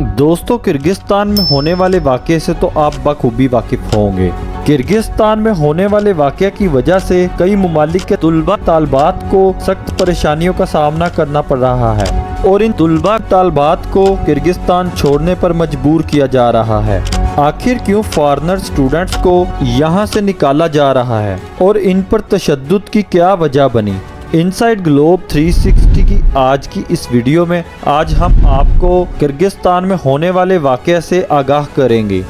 दोस्तों, किर्गिस्तान में होने वाले वाक़े से तो आप बखूबी वाकिफ होंगे। किर्गिस्तान में होने वाले वाक़े की वजह से कई मुमालिक के तुलबा तालबात को सख्त परेशानियों का सामना करना पड़ रहा है और इन तुलबा तालबात को किर्गिस्तान छोड़ने पर मजबूर किया जा रहा है। आखिर क्यों फॉरेनर स्टूडेंट्स को यहाँ से निकाला जा रहा है और इन पर तशद्दुद की क्या वजह बनी? इनसाइड ग्लोब 360 की आज की इस वीडियो में आज हम आपको किर्गिस्तान में होने वाले वाक़े से आगाह करेंगे।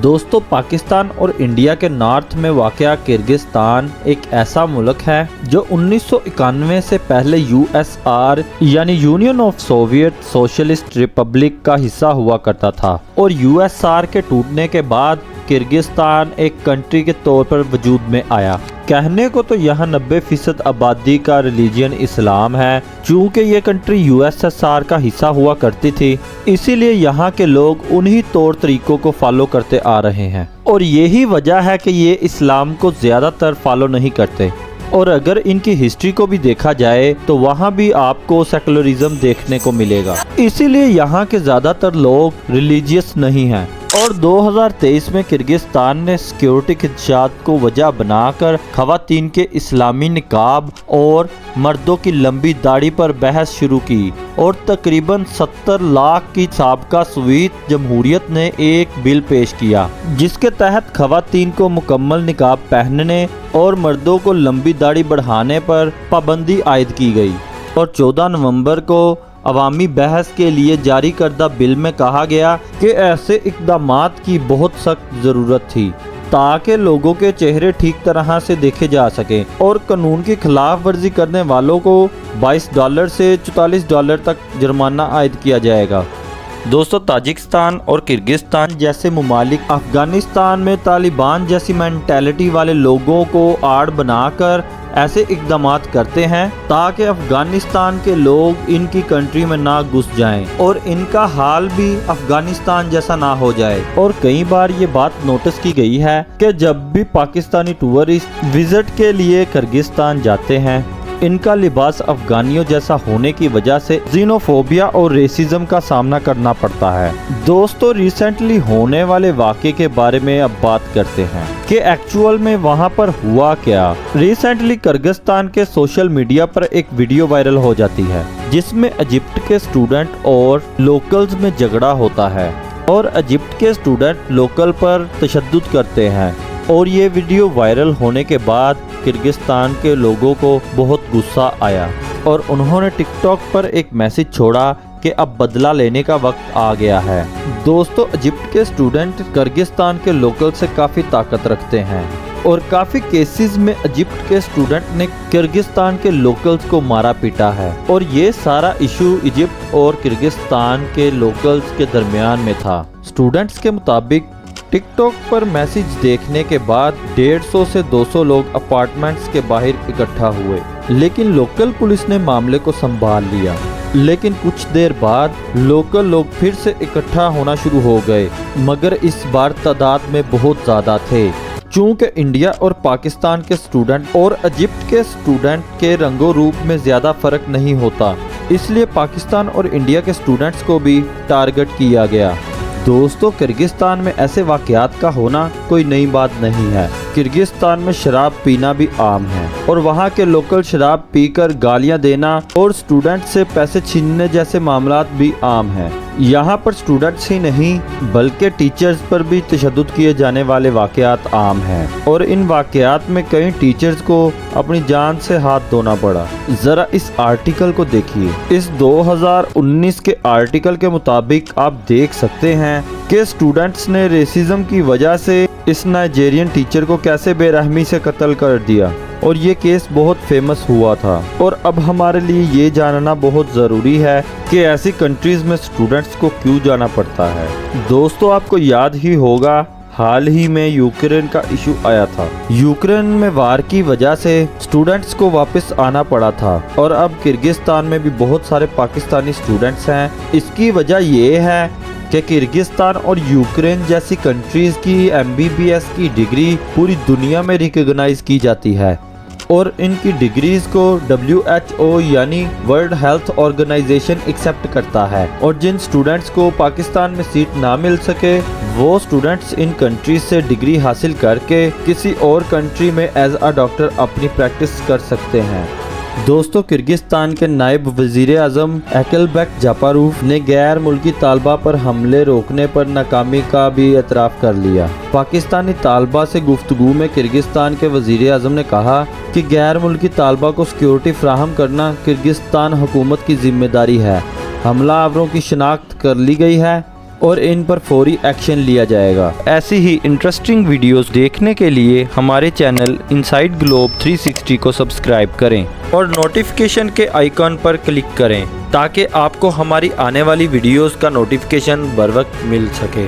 दोस्तों, पाकिस्तान और इंडिया के नॉर्थ में वाक़या किर्गिस्तान एक ऐसा मुल्क है जो 1991 से पहले यूएसआर यानी union of Soviet socialist Republic का हिस्सा हुआ करता था और यूएसआर के टूटने के बाद किर्गिस्तान एक कंट्री के तौर पर वजूद में आया। कहने को तो यहाँ 90% आबादी का रिलीजन इस्लाम है। चूँकि ये कंट्री यूएसएसआर का हिस्सा हुआ करती थी, इसीलिए यहाँ के लोग उन्हीं तौर तरीकों को फॉलो करते आ रहे हैं और यही वजह है कि ये इस्लाम को ज़्यादातर फॉलो नहीं करते। और अगर इनकी हिस्ट्री को भी देखा जाए तो वहाँ भी आपको सेकुलरिज्म देखने को मिलेगा। इसीलिए यहाँ के ज़्यादातर लोग रिलीजियस नहीं हैं और 2023 में किर्गिस्तान ने सिक्योरिटी खदशात को वजह बनाकर खवातीन के इस्लामी निकाब और मर्दों की लंबी दाढ़ी पर बहस शुरू की और तकरीबन 70 लाख की साबका स्वीत जमहूरियत ने एक बिल पेश किया जिसके तहत खवातीन को मुकम्मल निकाब पहनने और मर्दों को लंबी दाढ़ी बढ़ाने पर पाबंदी आयद की गई। और 14 नवंबर को अवामी बहस के लिए जारी करदा बिल में कहा गया कि ऐसे इक़दामात की बहुत सख्त ज़रूरत थी ताकि लोगों के चेहरे ठीक तरह से देखे जा सकें और कानून की खिलाफ वर्जी करने वालों को $22 से $44 तक जुर्माना आयद किया जाएगा। दोस्तों, ताजिकिस्तान और किर्गिस्तान जैसे मुमालिक अफगानिस्तान में तालिबान जैसी मेंटालिटी वाले लोगों को आड़ बनाकर ऐसे इक़दामात करते हैं ताकि अफगानिस्तान के लोग इनकी कंट्री में ना घुस जाएं और इनका हाल भी अफगानिस्तान जैसा ना हो जाए। और कई बार ये बात नोटिस की गई है कि जब भी पाकिस्तानी टूरिस्ट विजिट के लिए किर्गिस्तान जाते हैं, इनका लिबास अफगानियों जैसा होने की वजह से जीनोफोबिया और रेसिज्म का सामना करना पड़ता है। दोस्तों, रिसेंटली होने वाले वाक़े के बारे में अब बात करते हैं कि एक्चुअल में वहां पर हुआ क्या। रिसेंटली किर्गिस्तान के सोशल मीडिया पर एक वीडियो वायरल हो जाती है जिसमें इजिप्ट के स्टूडेंट और लोकल्स में झगड़ा होता है और इजिप्ट के स्टूडेंट लोकल पर तशद्दुद करते हैं और ये वीडियो वायरल होने के बाद किर्गिस्तान के लोगों को बहुत गुस्सा आया और उन्होंने टिकटॉक पर एक मैसेज छोड़ा कि अब बदला लेने का वक्त आ गया है। दोस्तों, इजिप्ट के स्टूडेंट किर्गिस्तान के लोकल से काफ़ी ताकत रखते हैं और काफ़ी केसेस में इजिप्ट के स्टूडेंट ने किर्गिस्तान के लोकल्स को मारा पीटा है और ये सारा इशू इजिप्ट और किर्गिस्तान के लोकल्स के दरमियान में था। स्टूडेंट्स के मुताबिक टिकटॉक पर मैसेज देखने के बाद 150 से 200 लोग अपार्टमेंट्स के बाहर इकट्ठा हुए, लेकिन लोकल पुलिस ने मामले को संभाल लिया। लेकिन कुछ देर बाद लोकल लोग फिर से इकट्ठा होना शुरू हो गए, मगर इस बार तादाद में बहुत ज़्यादा थे। चूँकि इंडिया और पाकिस्तान के स्टूडेंट और इजिप्ट के स्टूडेंट के रंगो रूप में ज़्यादा फ़र्क नहीं होता, इसलिए पाकिस्तान और इंडिया के स्टूडेंट्स को भी टारगेट किया गया। दोस्तों, किर्गिस्तान में ऐसे वाक़यात का होना कोई नई बात नहीं है। किर्गिस्तान में शराब पीना भी आम है और वहाँ के लोकल शराब पीकर गालियाँ देना और स्टूडेंट से पैसे छीनने जैसे मामलात भी आम हैं। यहाँ पर स्टूडेंट्स ही नहीं बल्कि टीचर्स पर भी तशद्दुद किए जाने वाले वाक़यात आम हैं और इन वाक़यात में कई टीचर्स को अपनी जान से हाथ धोना पड़ा। ज़रा इस आर्टिकल को देखिए। इस 2019 के आर्टिकल के मुताबिक आप देख सकते हैं कि स्टूडेंट्स ने रेसिज्म की वजह से इस नाइजीरियन टीचर को कैसे बेरहमी से कत्ल कर दिया اور یہ کیس بہت فیمس ہوا تھا، اور اب ہمارے لیے یہ جاننا بہت ضروری ہے کہ ایسی کنٹریز میں اسٹوڈنٹس کو کیوں جانا پڑتا ہے۔ دوستو، آپ کو یاد ہی ہوگا حال ہی میں یوکرین کا ایشو آیا تھا۔ یوکرین میں وار کی وجہ سے اسٹوڈنٹس کو واپس آنا پڑا تھا، اور اب کرگزستان میں بھی بہت سارے پاکستانی اسٹوڈنٹس ہیں۔ اس کی وجہ یہ ہے کہ کرگزستان اور یوکرین جیسی کنٹریز کی MBBS کی ڈگری پوری دنیا میں ریکگنائز کی جاتی ہے، اور ان کی ڈگریز کو WHO یعنی ورلڈ ہیلتھ آرگنائزیشن ایکسیپٹ کرتا ہے، اور جن سٹوڈنٹس کو پاکستان میں سیٹ نہ مل سکے وہ سٹوڈنٹس ان کنٹریز سے ڈگری حاصل کر کے کسی اور کنٹری میں ایز اے ڈاکٹر اپنی پریکٹس کر سکتے ہیں۔ دوستو، کرگزستان کے نائب وزیر اعظم ایکلبیک جاپاروف نے غیر ملکی طالبہ پر حملے روکنے پر ناکامی کا بھی اعتراف کر لیا۔ پاکستانی طالبہ سے گفتگو میں کرگزستان کے وزیر اعظم نے کہا کہ غیر ملکی طالبہ کو سیکیورٹی فراہم کرنا کرگزستان حکومت کی ذمہ داری ہے۔ حملہ آوروں کی شناخت کر لی گئی ہے اور ان پر فوری ایکشن لیا جائے گا۔ ایسی ہی انٹرسٹنگ ویڈیوز دیکھنے کے لیے ہمارے چینل انسائیڈ گلوب 360 کو سبسکرائب کریں اور نوٹیفیکیشن کے آئیکن پر کلک کریں تاکہ آپ کو ہماری آنے والی ویڈیوز کا نوٹیفیکیشن بر وقت مل سکے۔